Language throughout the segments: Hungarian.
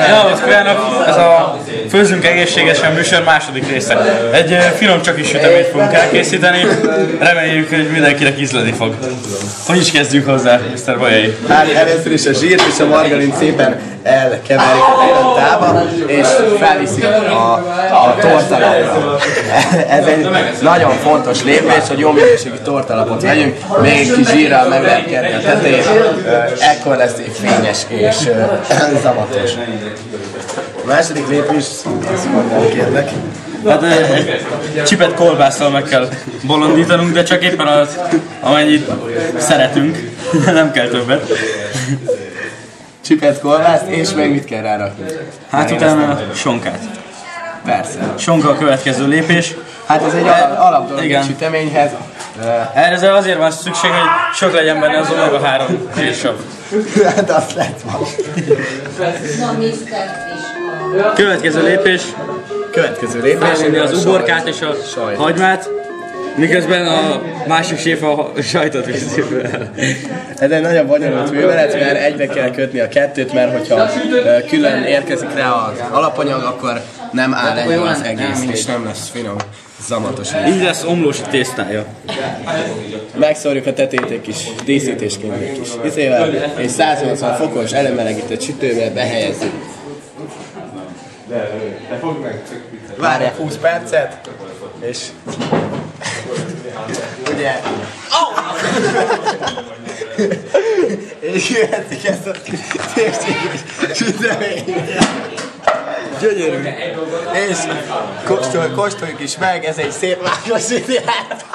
Napot kívánok! Ez a Főzzünk egészségesen műsor második része. Egy finom csokis süteményt fogunk elkészíteni. Reméljük, hogy mindenkinek ízleni fog. Hogy is kezdjük hozzá, Mr. Bajai? Hát először is a zsírt és a margarint szépen elkeverik a pirontába, és felviszik a tortalábra. Ez egy nagyon fontos lépés, hogy jó minőségű tortalapot vegyünk, még egy kis zsírral meg lehet kerni a tetejét, ekkor lesz fényes és zamatos. A második lépés, ezt mondom kérlek. Hát csipet kolbásszal meg kell bolondítanunk, de csak éppen az, amennyit szeretünk, nem kell többet. Csipet kolbászt, és még mit kell rárakni? Hát utána sonkát. Persze. Sonka a következő lépés. Hát ez egy alapdolog egy süteményhez. Erre azért van szükség, hogy sok legyen benne az omega-3 vérsav. Hát azt lett ma. Következő lépés. Felvinni Az uborkát és a hagymát, miközben a másik séf a sajtot viszi fel. Ez egy nagyon bonyolult művelet, mert egybe kell kötni a kettőt, mert hogyha külön érkezik rá az alapanyag, akkor nem áll egyben az egész, és nem lesz finom, zamatos. Így lesz omlós tésztája. Megszórjuk a tetét egy kis díszítésként egy kis izével, és 180 fokos előmelegített sütőbe behelyezzük. Várják 20 percet, és ugye és jöhetik ezt a térséges süteményt. Gyönyörű. És kóstoljuk is meg, ez egy szép vágos ideát.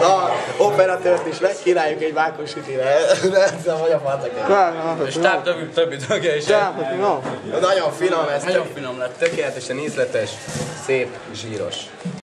A operatőrt is megkínáljuk egy mákos sütire. Nem vagy a fantaket. És többi tagja is. Nagyon finom ez. Nagyon finom lett. Tökéletesen ízletes, szép, zsíros.